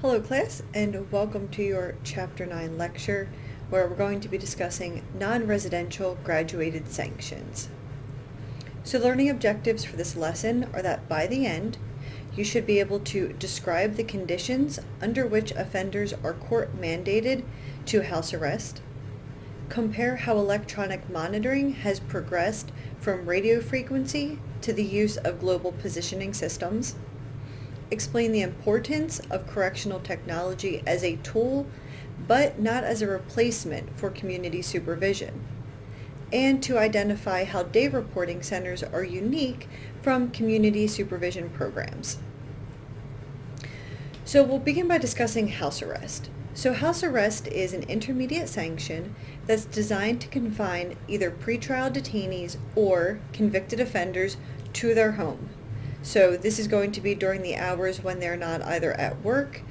Hello class, and welcome to your Chapter 9 lecture, where we're going to be discussing non-residential graduated sanctions. So learning objectives for this lesson are that by the end, you should be able to describe the conditions under which offenders are court mandated to house arrest, compare how electronic monitoring has progressed from radio frequency to the use of global positioning systems, explain the importance of correctional technology as a tool, but not as a replacement for community supervision, and to identify how day reporting centers are unique from community supervision programs. So we'll begin by discussing house arrest. So house arrest is an intermediate sanction that's designed to confine either pretrial detainees or convicted offenders to their home. So this is going to be during the hours when they're not either at work,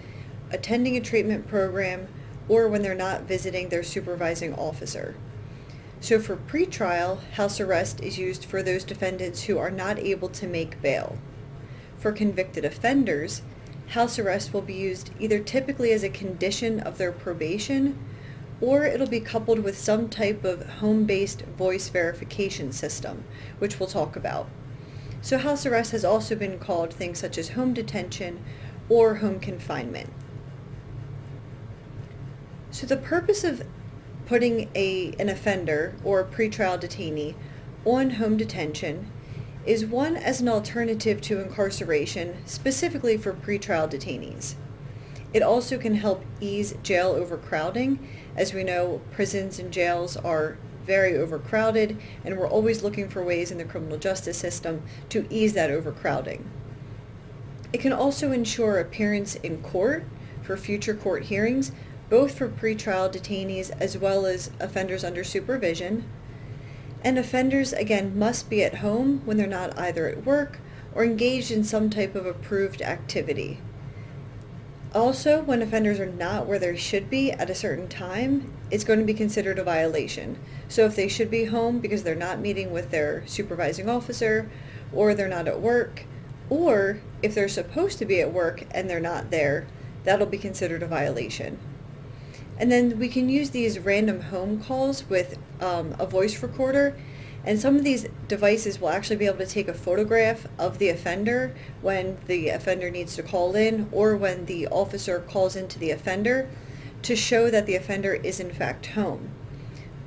attending a treatment program, or when they're not visiting their supervising officer. So for pretrial, house arrest is used for those defendants who are not able to make bail. For convicted offenders, house arrest will be used either typically as a condition of their probation, or it'll be coupled with some type of home-based voice verification system, which we'll talk about. So house arrest has also been called things such as home detention or home confinement. So the purpose of putting an offender or a pretrial detainee on home detention is one as an alternative to incarceration, specifically for pretrial detainees. It also can help ease jail overcrowding. As we know, prisons and jails are very overcrowded, and we're always looking for ways in the criminal justice system to ease that overcrowding. It can also ensure appearance in court for future court hearings, both for pretrial detainees as well as offenders under supervision. And offenders, again, must be at home when they're not either at work or engaged in some type of approved activity. Also, when offenders are not where they should be at a certain time, it's going to be considered a violation. So if they should be home because they're not meeting with their supervising officer, or they're not at work, or if they're supposed to be at work and they're not there, that'll be considered a violation. And then we can use these random home calls with a voice recorder. And some of these devices will actually be able to take a photograph of the offender when the offender needs to call in, or when the officer calls into the offender, to show that the offender is in fact home.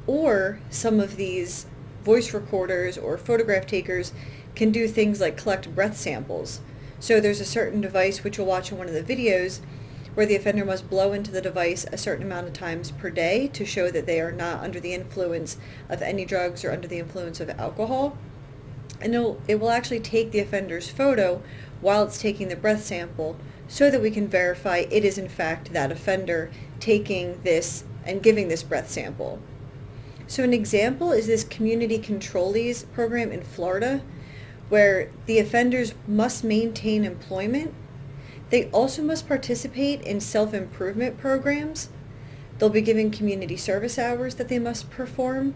Or some of these voice recorders or photograph takers can do things like collect breath samples. So there's a certain device which you'll watch in one of the videos where the offender must blow into the device a certain amount of times per day to show that they are not under the influence of any drugs or under the influence of alcohol. And it will actually take the offender's photo while it's taking the breath sample, so that we can verify it is in fact that offender taking this and giving this breath sample. So an example is this Community Controlees program in Florida, where the offenders must maintain employment. They also must participate in self-improvement programs. They'll be given community service hours that they must perform.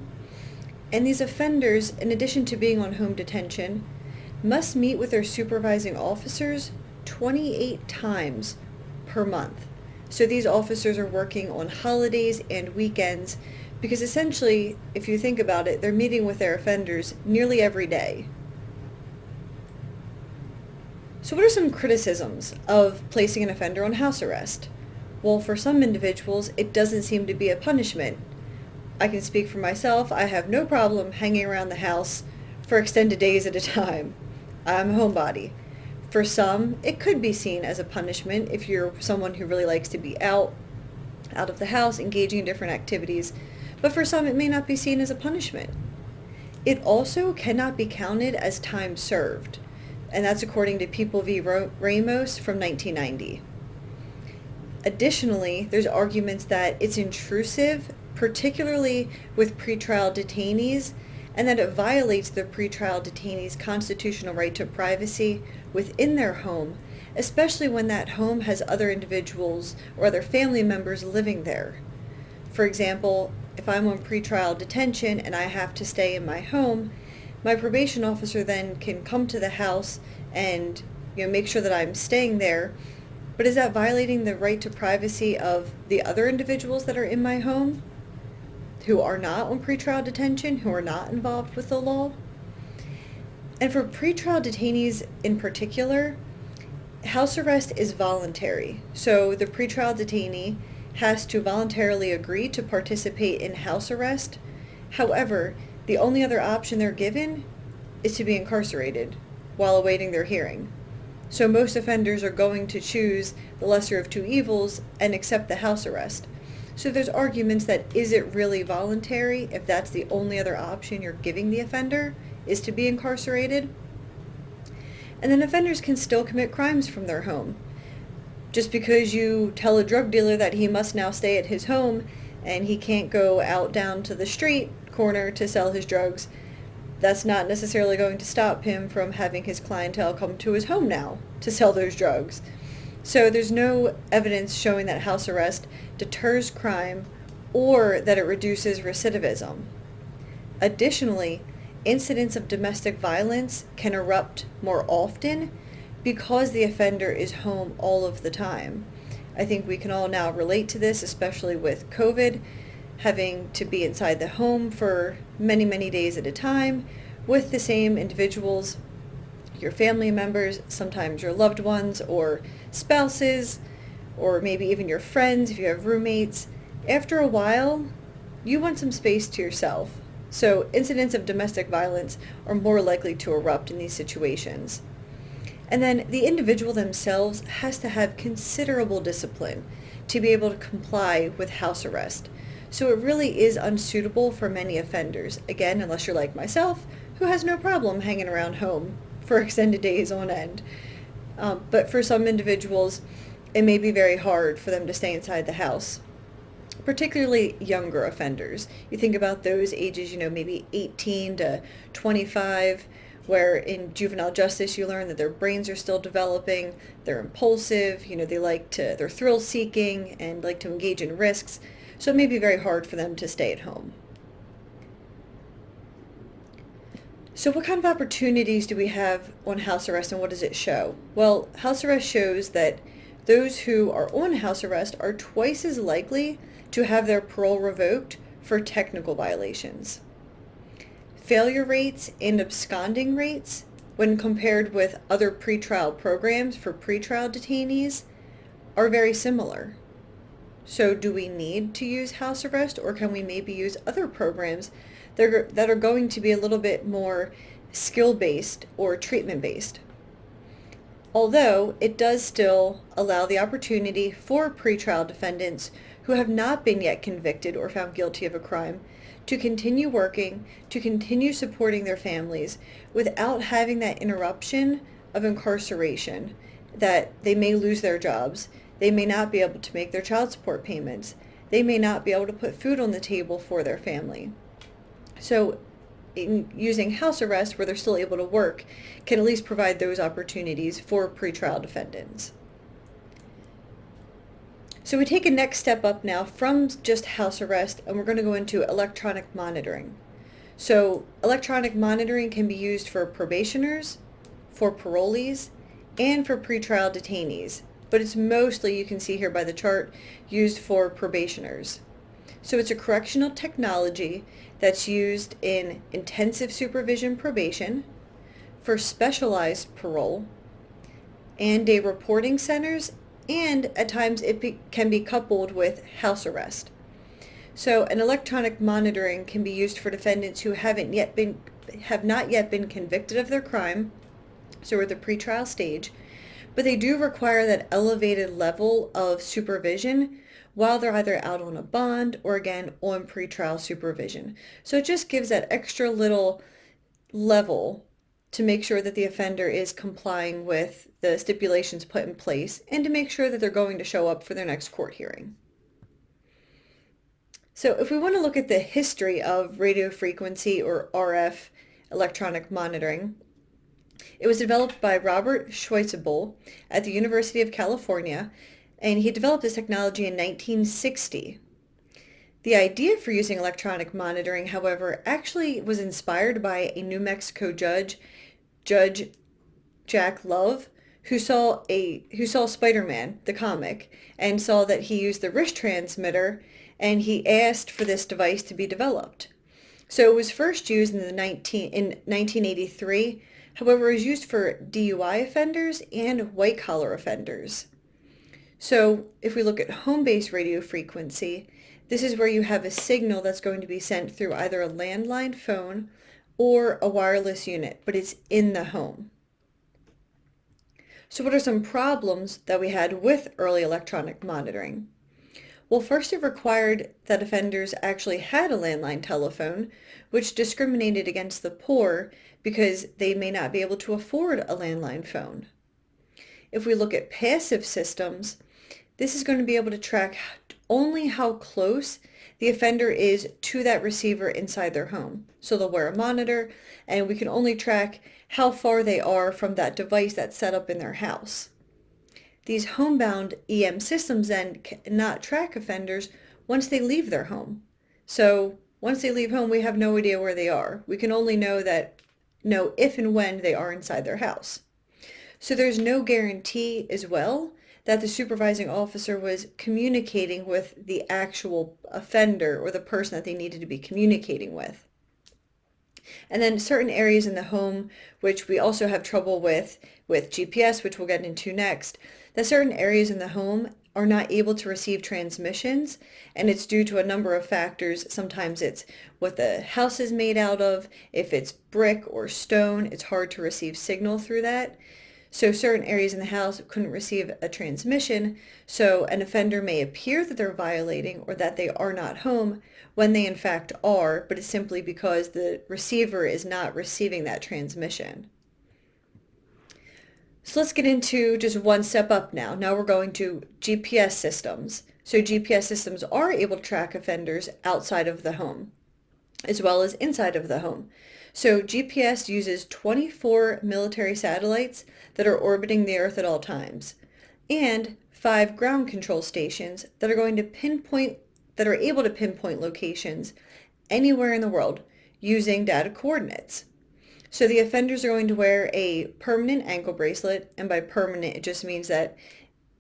And these offenders, in addition to being on home detention, must meet with their supervising officers 28 times per month. So these officers are working on holidays and weekends, because essentially, if you think about it, they're meeting with their offenders nearly every day. So what are some criticisms of placing an offender on house arrest? Well, for some individuals, it doesn't seem to be a punishment. I can speak for myself. I have no problem hanging around the house for extended days at a time. I'm a homebody. For some, it could be seen as a punishment if you're someone who really likes to be out of the house, engaging in different activities. But for some, it may not be seen as a punishment. It also cannot be counted as time served. And that's according to People v. Ramos from 1990. Additionally, there's arguments that it's intrusive, particularly with pretrial detainees, and that it violates the pretrial detainee's constitutional right to privacy within their home, especially when that home has other individuals or other family members living there. For example, if I'm on pretrial detention and I have to stay in my home, my probation officer then can come to the house and make sure that I'm staying there But is that violating the right to privacy of the other individuals that are in my home who are not on pretrial detention, who are not involved with the law? And for pretrial detainees in particular, house arrest is voluntary. So the pretrial detainee has to voluntarily agree to participate in house arrest. However, the only other option they're given is to be incarcerated while awaiting their hearing. So most offenders are going to choose the lesser of two evils and accept the house arrest. So there's arguments that is it really voluntary if that's the only other option you're giving the offender is to be incarcerated? And then offenders can still commit crimes from their home. Just because you tell a drug dealer that he must now stay at his home and he can't go out down to the street corner to sell his drugs, that's not necessarily going to stop him from having his clientele come to his home now to sell those drugs. So there's no evidence showing that house arrest deters crime or that it reduces recidivism. Additionally, incidents of domestic violence can erupt more often because the offender is home all of the time. I think we can all now relate to this, especially with COVID, having to be inside the home for many, many days at a time with the same individuals, your family members, sometimes your loved ones or spouses, or maybe even your friends if you have roommates. After a while, you want some space to yourself. So incidents of domestic violence are more likely to erupt in these situations. And then the individual themselves has to have considerable discipline to be able to comply with house arrest. So it really is unsuitable for many offenders, again, unless you're like myself, who has no problem hanging around home for extended days on end. But for some individuals, it may be very hard for them to stay inside the house, particularly younger offenders. You think about those ages, maybe 18 to 25, where in juvenile justice you learn that their brains are still developing, they're impulsive, they're thrill-seeking and like to engage in risks. So it may be very hard for them to stay at home. So what kind of opportunities do we have on house arrest, and what does it show? Well, house arrest shows that those who are on house arrest are twice as likely to have their parole revoked for technical violations. Failure rates and absconding rates, when compared with other pretrial programs for pretrial detainees, are very similar. So do we need to use house arrest, or can we maybe use other programs that are going to be a little bit more skill-based or treatment-based? Although it does still allow the opportunity for pretrial defendants who have not been yet convicted or found guilty of a crime to continue working, to continue supporting their families without having that interruption of incarceration, that they may lose their jobs, they may not be able to make their child support payments, they may not be able to put food on the table for their family. So in using house arrest, where they're still able to work, can at least provide those opportunities for pretrial defendants. So we take a next step up now from just house arrest, and we're going to go into electronic monitoring. So electronic monitoring can be used for probationers, for parolees, and for pretrial detainees. But it's mostly, you can see here by the chart, used for probationers. So it's a correctional technology that's used in intensive supervision probation, for specialized parole, and day reporting centers, and at times it can be coupled with house arrest. So an electronic monitoring can be used for defendants who have not yet been convicted of their crime, so we're at the pretrial stage, but they do require that elevated level of supervision while they're either out on a bond or again on pretrial supervision. So it just gives that extra little level to make sure that the offender is complying with the stipulations put in place and to make sure that they're going to show up for their next court hearing. So if we want to look at the history of radio frequency or RF electronic monitoring, it was developed by Robert Schweitzebull at the University of California, and he developed this technology in 1960. The idea for using electronic monitoring, however, actually was inspired by a New Mexico judge, Judge Jack Love, who saw Spider-Man, the comic, and saw that he used the wrist transmitter, and he asked for this device to be developed. So it was first used in 1983. However, it was used for DUI offenders and white-collar offenders. So if we look at home-based radio frequency, this is where you have a signal that's going to be sent through either a landline phone or a wireless unit, but it's in the home. So what are some problems that we had with early electronic monitoring? Well, first it required that offenders actually had a landline telephone, which discriminated against the poor because they may not be able to afford a landline phone. If we look at passive systems, this is going to be able to track only how close the offender is to that receiver inside their home. So they'll wear a monitor, and we can only track how far they are from that device that's set up in their house. These homebound EM systems then cannot track offenders once they leave their home. So once they leave home, we have no idea where they are. We can only know if and when they are inside their house. So there's no guarantee as well that the supervising officer was communicating with the actual offender or the person that they needed to be communicating with. And then certain areas in the home, which we also have trouble with GPS, which we'll get into next, that certain areas in the home are not able to receive transmissions, and it's due to a number of factors. Sometimes it's what the house is made out of. If it's brick or stone, it's hard to receive signal through that. So certain areas in the house couldn't receive a transmission, so an offender may appear that they're violating or that they are not home when they in fact are, but it's simply because the receiver is not receiving that transmission. So let's get into just one step up now. Now we're going to GPS systems. So GPS systems are able to track offenders outside of the home, as well as inside of the home. So GPS uses 24 military satellites that are orbiting the Earth at all times, and 5 ground control stations that are able to pinpoint locations anywhere in the world using data coordinates. So the offenders are going to wear a permanent ankle bracelet, and by permanent it just means that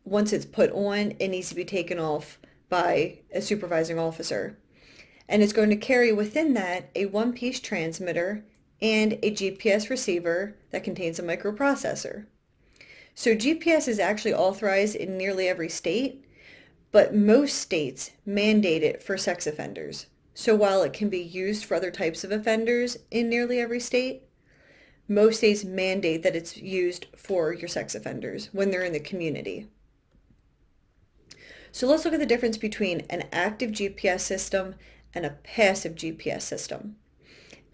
once it's put on, it needs to be taken off by a supervising officer. And it's going to carry within that a one-piece transmitter and a GPS receiver that contains a microprocessor. So GPS is actually authorized in nearly every state, but most states mandate it for sex offenders. So while it can be used for other types of offenders in nearly every state, most states mandate that it's used for your sex offenders when they're in the community. So let's look at the difference between an active GPS system and a passive GPS system.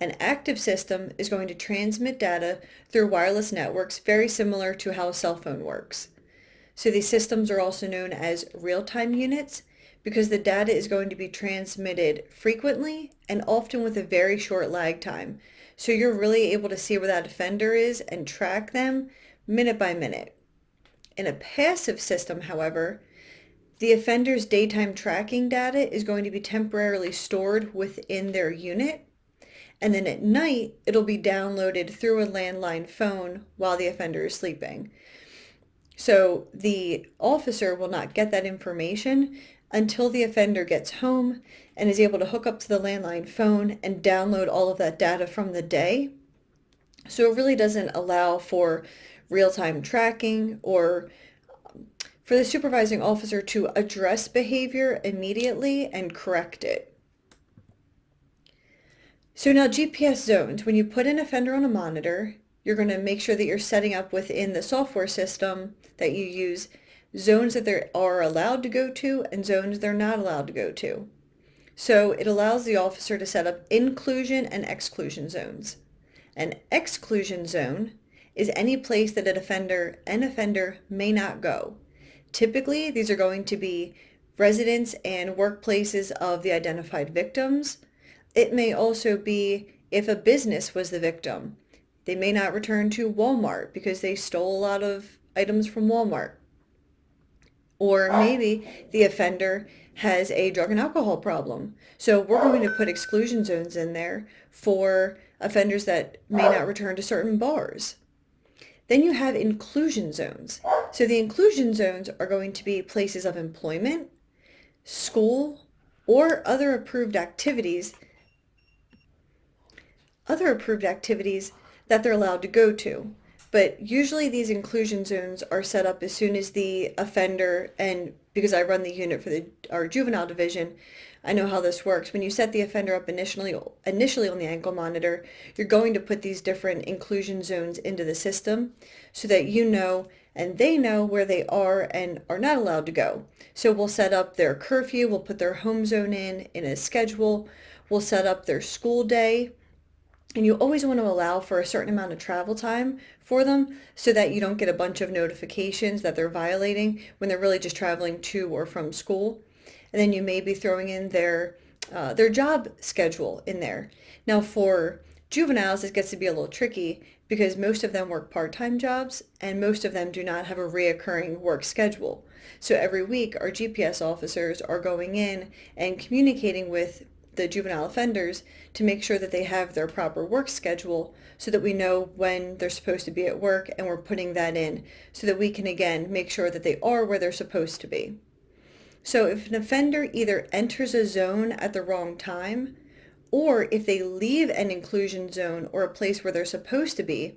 An active system is going to transmit data through wireless networks very similar to how a cell phone works. So these systems are also known as real-time units because the data is going to be transmitted frequently and often with a very short lag time. So you're really able to see where that offender is and track them minute by minute. In a passive system, however, the offender's daytime tracking data is going to be temporarily stored within their unit, and then at night it'll be downloaded through a landline phone while the offender is sleeping. So the officer will not get that information until the offender gets home and is able to hook up to the landline phone and download all of that data from the day. So it really doesn't allow for real-time tracking or for the supervising officer to address behavior immediately and correct it. So now GPS zones, when you put an offender on a monitor, you're going to make sure that you're setting up within the software system that you use zones that they are allowed to go to and zones they're not allowed to go to. So it allows the officer to set up inclusion and exclusion zones. An exclusion zone is any place that an offender may not go. Typically, these are going to be residents and workplaces of the identified victims. It may also be if a business was the victim. They may not return to Walmart because they stole a lot of items from Walmart. Or maybe the offender has a drug and alcohol problem. So we're going to put exclusion zones in there for offenders that may not return to certain bars. Then you have inclusion zones. So the inclusion zones are going to be places of employment, school, or other approved activities that they're allowed to go to. But usually these inclusion zones are set up as soon as the offender, and because I run the unit for our juvenile division, I know how this works. When you set the offender up initially on the ankle monitor, you're going to put these different inclusion zones into the system so that you know and they know where they are and are not allowed to go. So we'll set up their curfew, we'll put their home zone in a schedule, we'll set up their school day. And you always want to allow for a certain amount of travel time for them so that you don't get a bunch of notifications that they're violating when they're really just traveling to or from school. And then you may be throwing in their job schedule in there. Now for juveniles, it gets to be a little tricky because most of them work part-time jobs and most of them do not have a reoccurring work schedule. So every week our GPS officers are going in and communicating with the juvenile offenders to make sure that they have their proper work schedule so that we know when they're supposed to be at work, and we're putting that in so that we can again make sure that they are where they're supposed to be. So if an offender either enters a zone at the wrong time, or if they leave an inclusion zone or a place where they're supposed to be,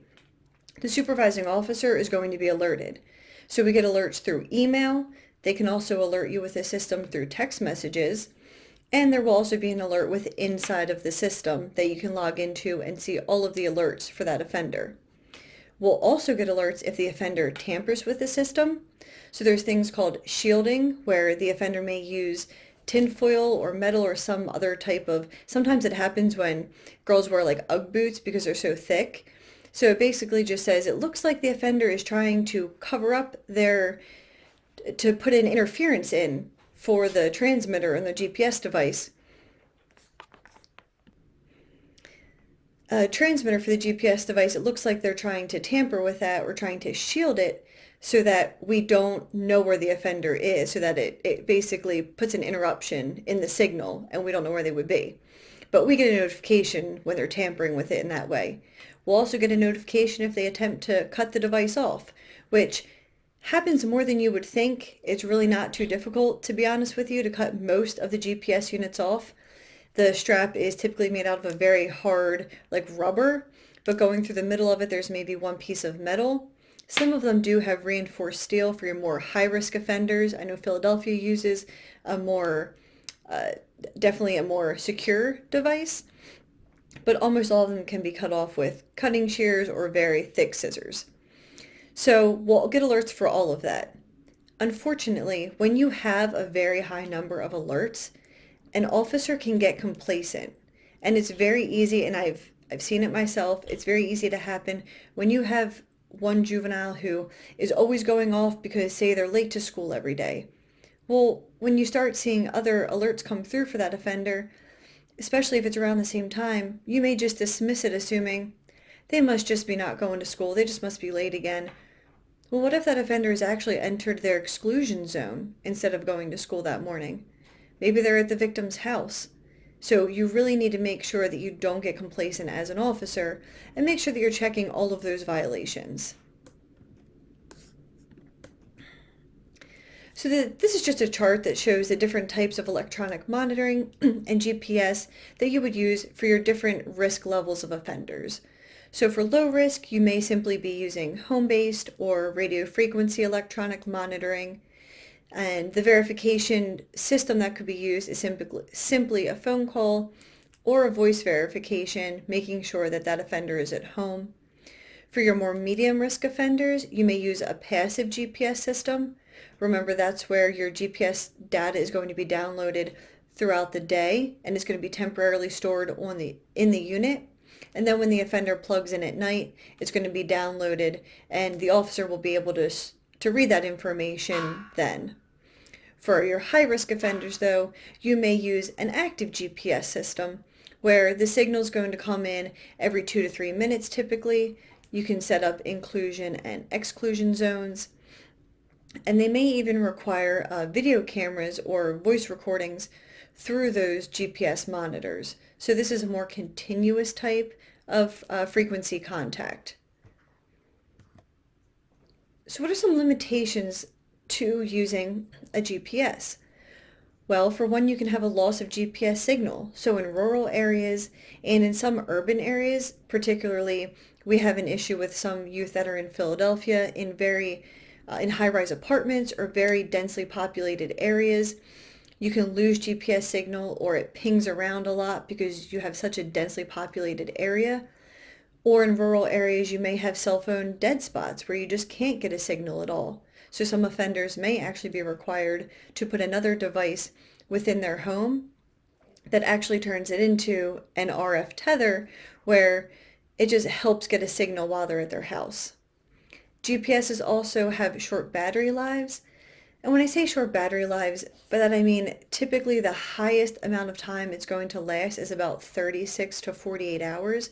the supervising officer is going to be alerted. So we get alerts through email. They can also alert you with the system through text messages. And there will also be an alert with inside of the system that you can log into and see all of the alerts for that offender. We'll also get alerts if the offender tampers with the system. So there's things called shielding, where the offender may use tinfoil or metal or some other type of, sometimes it happens when girls wear like Ugg boots because they're so thick. So it basically just says it looks like the offender is trying to cover up to put an interference in for the transmitter and the GPS device. A transmitter for the GPS device, it looks like they're trying to tamper with that or trying to shield it so that we don't know where the offender is, so that it basically puts an interruption in the signal and we don't know where they would be. But we get a notification when they're tampering with it in that way. We'll also get a notification if they attempt to cut the device off, which happens more than you would think. It's really not too difficult, to be honest with you, to cut most of the GPS units off. The strap is typically made out of a very hard, like rubber, but going through the middle of it, there's maybe one piece of metal. Some of them do have reinforced steel for your more high-risk offenders. I know Philadelphia uses definitely a more secure device, but almost all of them can be cut off with cutting shears or very thick scissors. So we'll get alerts for all of that. Unfortunately, when you have a very high number of alerts, an officer can get complacent. And it's very easy, and I've seen it myself, it's very easy to happen when you have one juvenile who is always going off because, say, they're late to school every day. Well, when you start seeing other alerts come through for that offender, especially if it's around the same time, you may just dismiss it assuming they must just be not going to school, they just must be late again. Well, what if that offender has actually entered their exclusion zone instead of going to school that morning? Maybe they're at the victim's house. So you really need to make sure that you don't get complacent as an officer and make sure that you're checking all of those violations. So this is just a chart that shows the different types of electronic monitoring and GPS that you would use for your different risk levels of offenders. So for low risk, you may simply be using home-based or radio frequency electronic monitoring. And the verification system that could be used is simply a phone call or a voice verification, making sure that that offender is at home. For your more medium risk offenders, you may use a passive GPS system. Remember, that's where your GPS data is going to be downloaded throughout the day and it's going to be temporarily stored in the unit. And then when the offender plugs in at night, it's going to be downloaded and the officer will be able to read that information then. For your high-risk offenders, though, you may use an active GPS system where the signal is going to come in every 2 to 3 minutes typically. You can set up inclusion and exclusion zones. And they may even require video cameras or voice recordings through those GPS monitors. So this is a more continuous type of frequency contact. So what are some limitations to using a GPS? Well, for one, you can have a loss of GPS signal. So in rural areas and in some urban areas, particularly, we have an issue with some youth that are in Philadelphia in high-rise apartments or very densely populated areas. You can lose GPS signal or it pings around a lot because you have such a densely populated area. Or in rural areas, you may have cell phone dead spots where you just can't get a signal at all. So some offenders may actually be required to put another device within their home that actually turns it into an RF tether where it just helps get a signal while they're at their house. GPSs also have short battery lives. And when I say short battery lives, by that I mean typically the highest amount of time it's going to last is about 36 to 48 hours.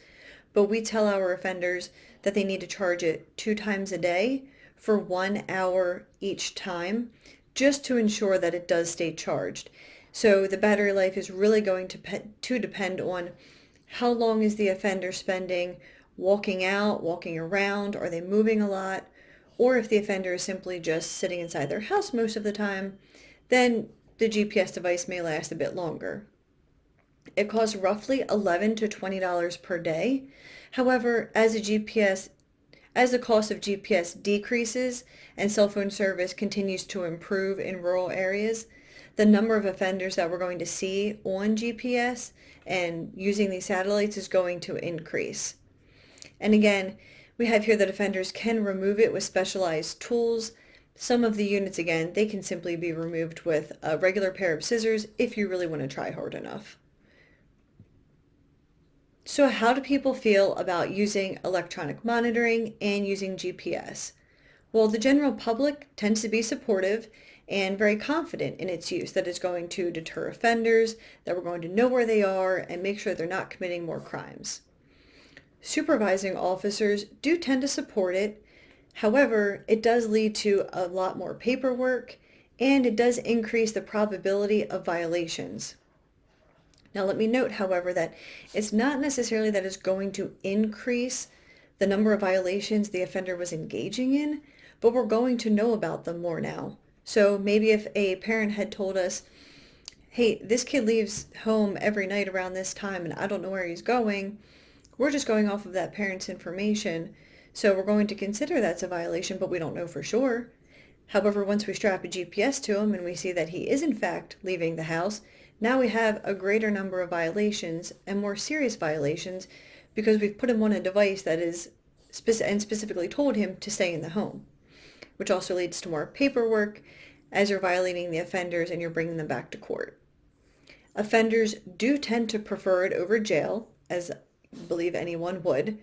But we tell our offenders that they need to charge it 2 times a day for 1 hour each time, just to ensure that it does stay charged. So the battery life is really going to depend on how long is the offender spending walking out, walking around, are they moving a lot, or if the offender is simply just sitting inside their house most of the time, then the GPS device may last a bit longer. It costs roughly $11 to $20 per day. However, as the cost of GPS decreases and cell phone service continues to improve in rural areas, the number of offenders that we're going to see on GPS and using these satellites is going to increase. And again, we have here that offenders can remove it with specialized tools. Some of the units, again, they can simply be removed with a regular pair of scissors if you really want to try hard enough. So how do people feel about using electronic monitoring and using GPS? Well, the general public tends to be supportive and very confident in its use, that it's going to deter offenders, that we're going to know where they are and make sure they're not committing more crimes. Supervising officers do tend to support it. However, it does lead to a lot more paperwork and it does increase the probability of violations. Now let me note, however, that it's not necessarily that it's going to increase the number of violations the offender was engaging in, but we're going to know about them more now. So maybe if a parent had told us, hey, this kid leaves home every night around this time and I don't know where he's going, we're just going off of that parent's information. So we're going to consider that's a violation, but we don't know for sure. However, once we strap a GPS to him and we see that he is in fact leaving the house, now we have a greater number of violations and more serious violations because we've put him on a device that is specifically told him to stay in the home, which also leads to more paperwork as you're violating the offenders and you're bringing them back to court. Offenders do tend to prefer it over jail, as I believe anyone would.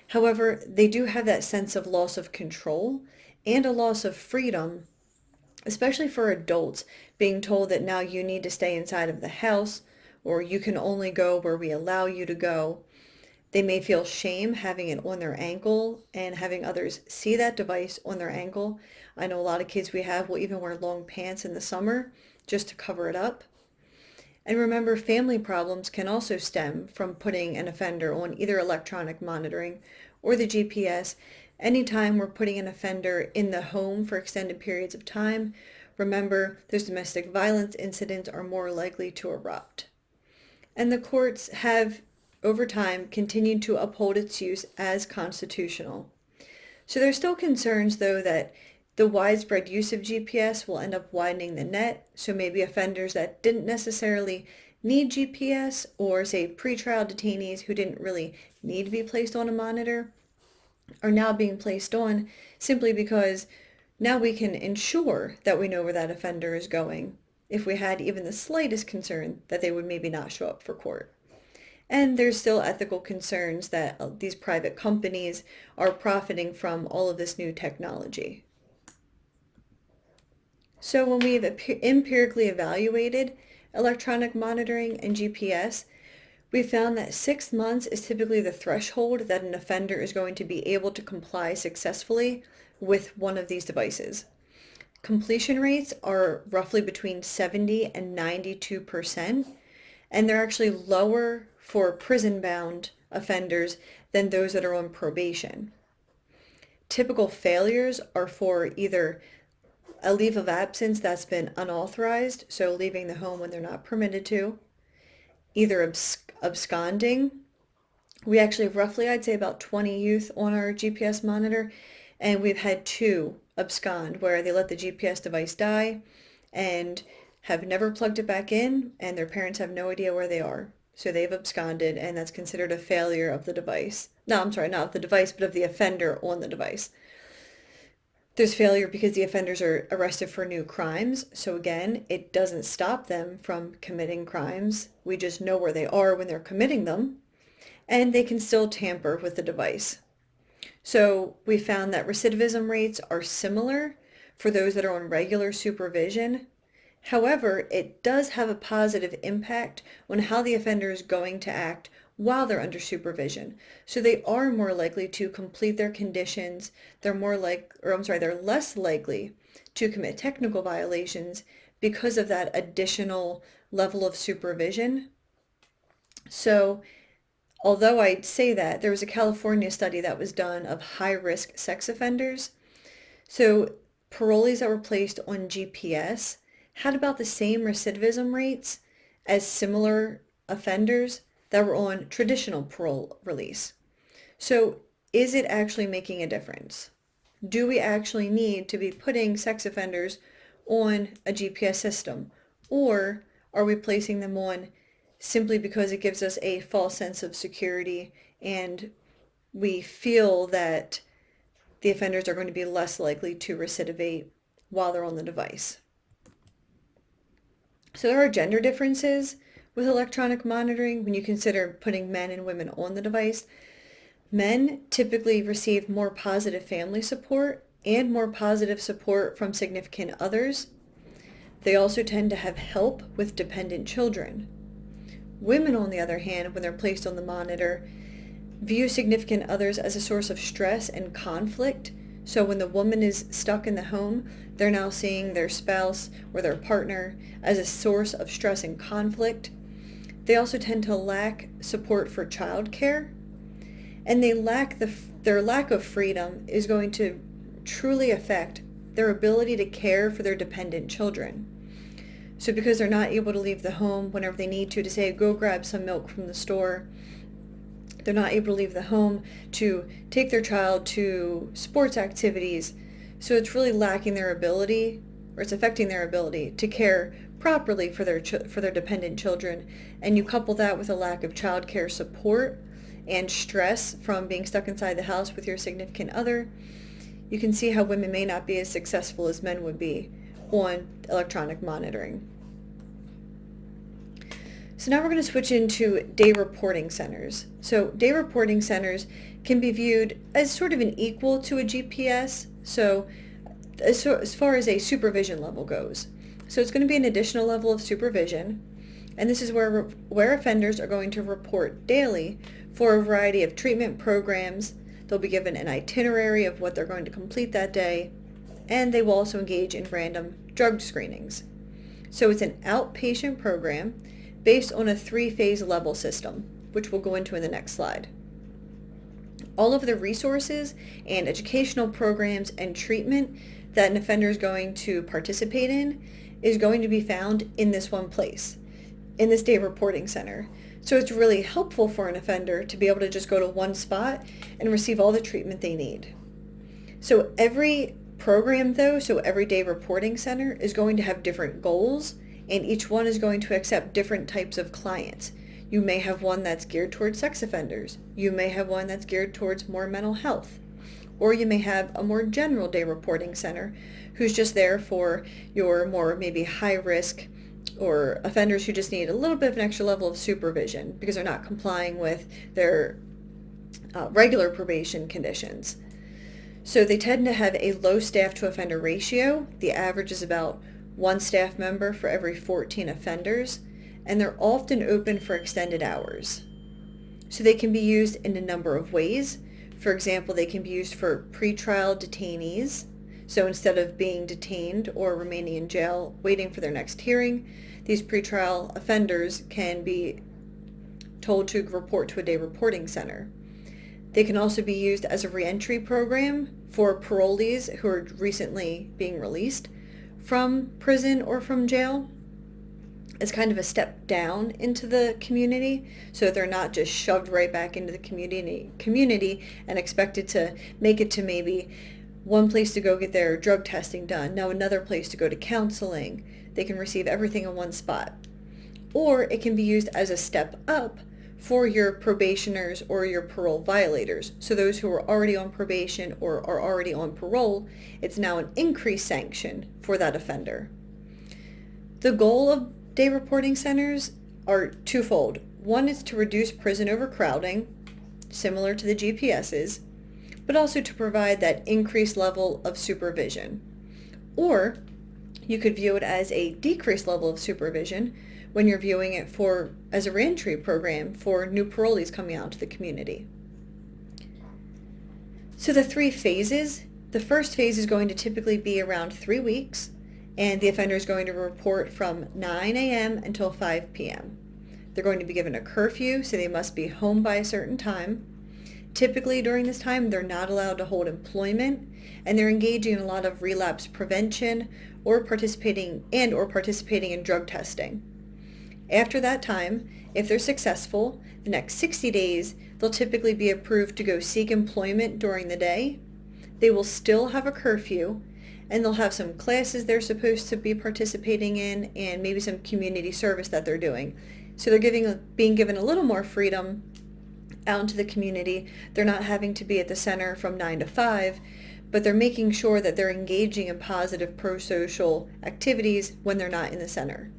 However, they do have that sense of loss of control and a loss of freedom, especially for adults, being told that now you need to stay inside of the house or you can only go where we allow you to go. They may feel shame having it on their ankle and having others see that device on their ankle. I know a lot of kids we have will even wear long pants in the summer just to cover it up. And remember, family problems can also stem from putting an offender on either electronic monitoring or the GPS. Anytime we're putting an offender in the home for extended periods of time, remember those domestic violence incidents are more likely to erupt. And the courts have, over time, continued to uphold its use as constitutional. So there's still concerns, though, that the widespread use of GPS will end up widening the net. So maybe offenders that didn't necessarily need GPS, or say pretrial detainees who didn't really need to be placed on a monitor, are now being placed on simply because now we can ensure that we know where that offender is going if we had even the slightest concern that they would maybe not show up for court. And there's still ethical concerns that these private companies are profiting from all of this new technology. So when we've empirically evaluated electronic monitoring and GPS, we found that 6 months is typically the threshold that an offender is going to be able to comply successfully with one of these devices. Completion rates are roughly between 70 and 92%, and they're actually lower for prison-bound offenders than those that are on probation. Typical failures are for either a leave of absence that's been unauthorized, so leaving the home when they're not permitted to, either absconding. We actually have roughly, I'd say, about 20 youth on our GPS monitor, and we've had 2 abscond where they let the GPS device die and have never plugged it back in, and their parents have no idea where they are. So they've absconded, and that's considered a failure of the device. No, I'm sorry, not of the device, but of the offender on the device. There's failure because the offenders are arrested for new crimes. So again, it doesn't stop them from committing crimes. We just know where they are when they're committing them, and they can still tamper with the device. So we found that recidivism rates are similar for those that are on regular supervision. However, it does have a positive impact on how the offender is going to act while they're under supervision. So they are more likely to complete their conditions. They're less likely to commit technical violations because of that additional level of supervision. So although I'd say that, there was a California study that was done of high-risk sex offenders. So parolees that were placed on GPS had about the same recidivism rates as similar offenders that were on traditional parole release. So is it actually making a difference? Do we actually need to be putting sex offenders on a GPS system? Or are we placing them on simply because it gives us a false sense of security and we feel that the offenders are going to be less likely to recidivate while they're on the device? So there are gender differences with electronic monitoring when you consider putting men and women on the device. Men typically receive more positive family support and more positive support from significant others. They also tend to have help with dependent children. Women, on the other hand, when they're placed on the monitor, view significant others as a source of stress and conflict. So when the woman is stuck in the home, they're now seeing their spouse or their partner as a source of stress and conflict. They also tend to lack support for childcare, and their lack of freedom is going to truly affect their ability to care for their dependent children. So because they're not able to leave the home whenever they need to say, go grab some milk from the store, they're not able to leave the home to take their child to sports activities. So it's really lacking their ability, or it's affecting their ability to care properly for their dependent children. And you couple that with a lack of childcare support and stress from being stuck inside the house with your significant other, you can see how women may not be as successful as men would be on electronic monitoring. So now we're going to switch into day reporting centers. So day reporting centers can be viewed as sort of an equal to a GPS, so as far as a supervision level goes. So it's going to be an additional level of supervision, and this is where offenders are going to report daily for a variety of treatment programs. They'll be given an itinerary of what they're going to complete that day, and they will also engage in random drug screenings. So it's an outpatient program based on a 3-phase level system, which we'll go into in the next slide. All of the resources and educational programs and treatment that an offender is going to participate in is going to be found in this one place, in this day reporting center. So it's really helpful for an offender to be able to just go to one spot and receive all the treatment they need. So every program though, so every day reporting center is going to have different goals, and each one is going to accept different types of clients. You may have one that's geared towards sex offenders. You may have one that's geared towards more mental health. Or you may have a more general day reporting center who's just there for your more maybe high risk or offenders who just need a little bit of an extra level of supervision because they're not complying with their regular probation conditions. So they tend to have a low staff to offender ratio. The average is about 1 staff member for every 14 offenders, and they're often open for extended hours. So they can be used in a number of ways. For example, they can be used for pretrial detainees. So instead of being detained or remaining in jail waiting for their next hearing, these pretrial offenders can be told to report to a day reporting center. They can also be used as a reentry program for parolees who are recently being released from prison or from jail as kind of a step down into the community, so they're not just shoved right back into the community and expected to make it to maybe one place to go get their drug testing done, now another place to go to counseling. They can receive everything in one spot. Or it can be used as a step up for your probationers or your parole violators. So those who are already on probation or are already on parole, it's now an increased sanction for that offender. The goal of day reporting centers are twofold. One is to reduce prison overcrowding, similar to the GPSs, but also to provide that increased level of supervision. Or you could view it as a decreased level of supervision when you're viewing it as a reentry program for new parolees coming out to the community. So the 3 phases, the first phase is going to typically be around 3 weeks, and the offender is going to report from 9 a.m. until 5 p.m. They're going to be given a curfew, so they must be home by a certain time. Typically during this time, they're not allowed to hold employment, and they're engaging in a lot of relapse prevention or participating in drug testing. After that time, if they're successful, the next 60 days, they'll typically be approved to go seek employment during the day. They will still have a curfew, and they'll have some classes they're supposed to be participating in and maybe some community service that they're doing. So they're being given a little more freedom out into the community. They're not having to be at the center from 9 to 5, but they're making sure that they're engaging in positive pro-social activities when they're not in the center.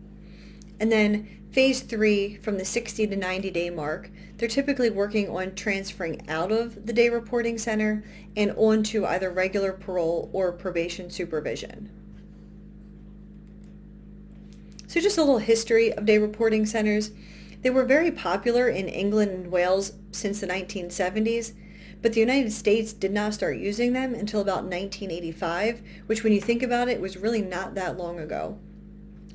And then phase 3, from the 60 to 90 day mark, they're typically working on transferring out of the day reporting center and onto either regular parole or probation supervision. So just a little history of day reporting centers. They were very popular in England and Wales since the 1970s, but the United States did not start using them until about 1985, which when you think about it was really not that long ago.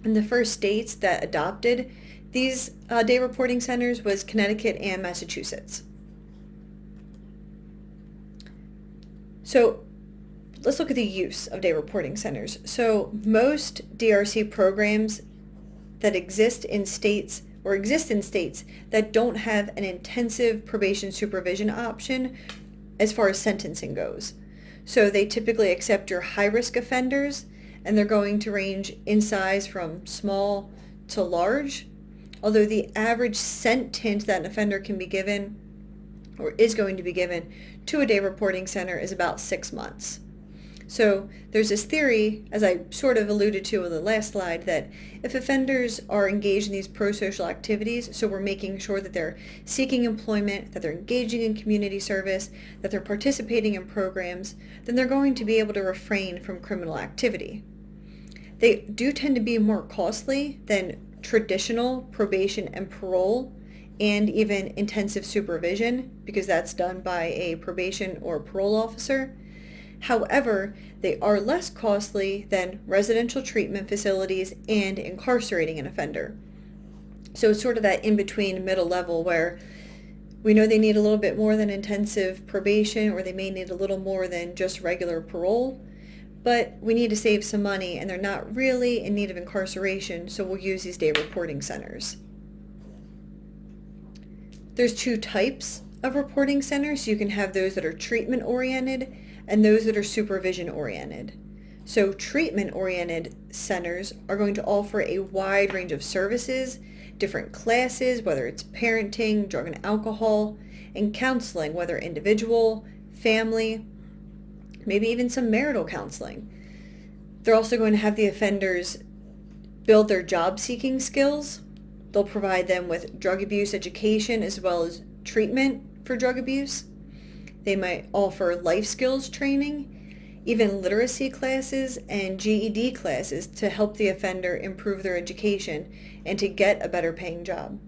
And the first states that adopted these day reporting centers was Connecticut and Massachusetts. So let's look at the use of day reporting centers. So most DRC programs that exist in states that don't have an intensive probation supervision option as far as sentencing goes. So they typically accept your high-risk offenders, and they're going to range in size from small to large, although the average sentence that an offender can be given or is going to be given to a day reporting center is about 6 months. So there's this theory, as I sort of alluded to in the last slide, that if offenders are engaged in these pro-social activities, so we're making sure that they're seeking employment, that they're engaging in community service, that they're participating in programs, then they're going to be able to refrain from criminal activity. They do tend to be more costly than traditional probation and parole and even intensive supervision, because that's done by a probation or parole officer. However, they are less costly than residential treatment facilities and incarcerating an offender. So it's sort of that in-between middle level where we know they need a little bit more than intensive probation, or they may need a little more than just regular parole, but we need to save some money and they're not really in need of incarceration, so we'll use these day reporting centers. There's 2 types of reporting centers. You can have those that are treatment oriented and those that are supervision oriented. So treatment oriented centers are going to offer a wide range of services, different classes, whether it's parenting, drug and alcohol, and counseling, whether individual, family, maybe even some marital counseling. They're also going to have the offenders build their job seeking skills. They'll provide them with drug abuse education as well as treatment for drug abuse. They might offer life skills training, even literacy classes and GED classes to help the offender improve their education and to get a better paying job.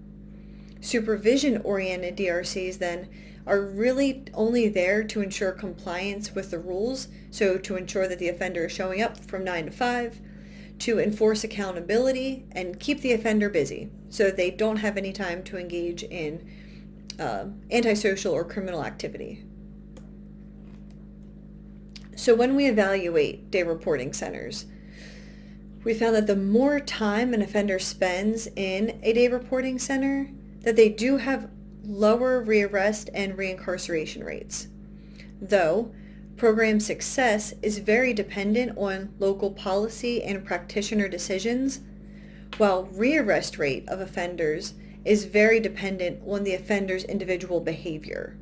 Supervision-oriented DRCs then are really only there to ensure compliance with the rules, so to ensure that the offender is showing up from 9 to 5, to enforce accountability and keep the offender busy so that they don't have any time to engage in antisocial or criminal activity. So when we evaluate day reporting centers, we found that the more time an offender spends in a day reporting center, that they do have lower rearrest and reincarceration rates. Though, program success is very dependent on local policy and practitioner decisions, while rearrest rate of offenders is very dependent on the offender's individual behavior.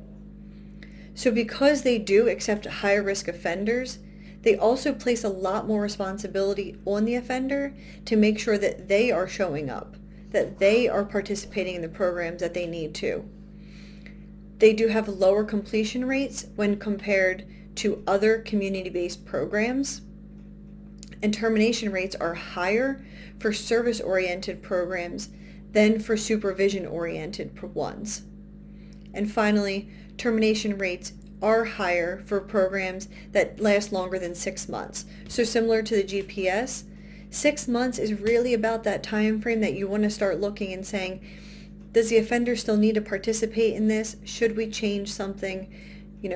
So because they do accept higher risk offenders, they also place a lot more responsibility on the offender to make sure that they are showing up, that they are participating in the programs that they need to. They do have lower completion rates when compared to other community-based programs, and termination rates are higher for service-oriented programs than for supervision-oriented ones. And finally, termination rates are higher for programs that last longer than 6 months. So similar to the GPS, 6 months is really about that time frame that you want to start looking and saying, does the offender still need to participate in this? Should we change something?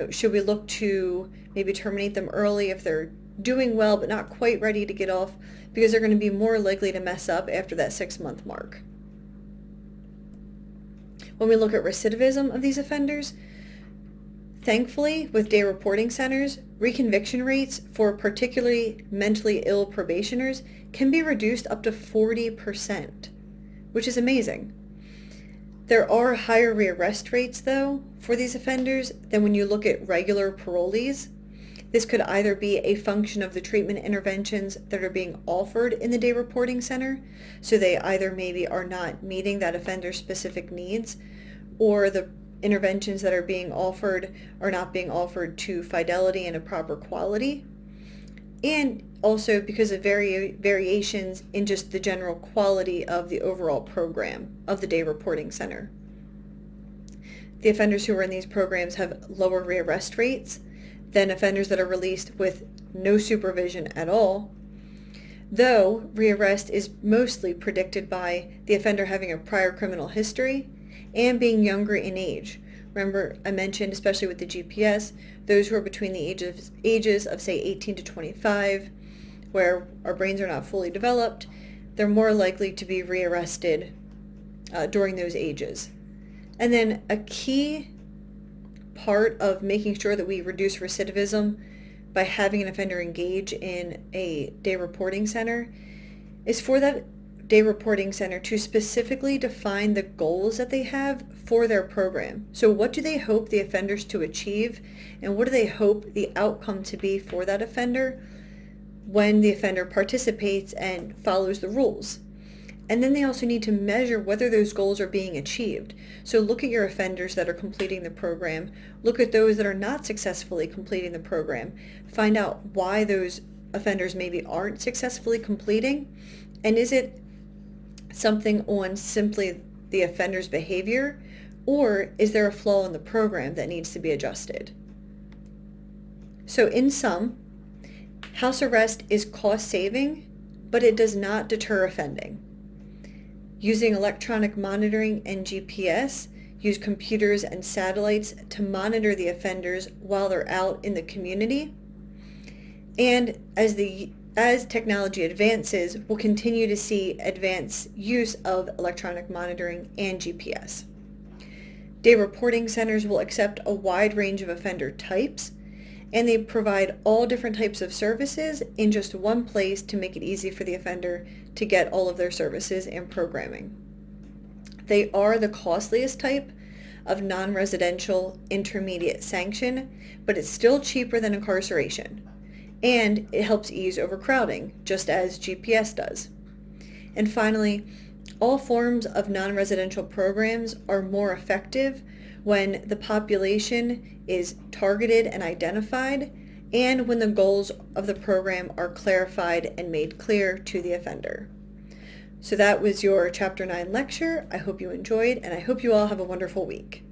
Should we look to maybe terminate them early if they're doing well but not quite ready to get off, because they're going to be more likely to mess up after that 6-month mark. When we look at recidivism of these offenders, thankfully, with day reporting centers, reconviction rates for particularly mentally ill probationers can be reduced up to 40%, which is amazing. There are higher rearrest rates, though, for these offenders than when you look at regular parolees. This could either be a function of the treatment interventions that are being offered in the day reporting center, so they either maybe are not meeting that offender's specific needs, or the interventions that are being offered are not being offered to fidelity and a proper quality, and also because of variations in just the general quality of the overall program of the day reporting center. The offenders who are in these programs have lower rearrest rates than offenders that are released with no supervision at all, though rearrest is mostly predicted by the offender having a prior criminal history and being younger in age. Remember, I mentioned, especially with the GPS, those who are between the ages of say 18 to 25, where our brains are not fully developed, they're more likely to be rearrested during those ages. And then a key part of making sure that we reduce recidivism by having an offender engage in a day reporting center is for that day reporting center to specifically define the goals that they have for their program. So what do they hope the offenders to achieve, and what do they hope the outcome to be for that offender when the offender participates and follows the rules? And then they also need to measure whether those goals are being achieved. So look at your offenders that are completing the program. Look at those that are not successfully completing the program. Find out why those offenders maybe aren't successfully completing. And is it something on simply the offender's behavior, or is there a flaw in the program that needs to be adjusted? So in sum, house arrest is cost saving, but it does not deter offending. Using electronic monitoring and GPS, use computers and satellites to monitor the offenders while they're out in the community. And as technology advances, we'll continue to see advanced use of electronic monitoring and GPS. Day reporting centers will accept a wide range of offender types, and they provide all different types of services in just one place to make it easy for the offender to get all of their services and programming. They are the costliest type of non-residential intermediate sanction, but it's still cheaper than incarceration, and it helps ease overcrowding, just as GPS does. And finally, all forms of non-residential programs are more effective when the population is targeted and identified, and when the goals of the program are clarified and made clear to the offender. So that was your Chapter 9 lecture. I hope you enjoyed, and I hope you all have a wonderful week.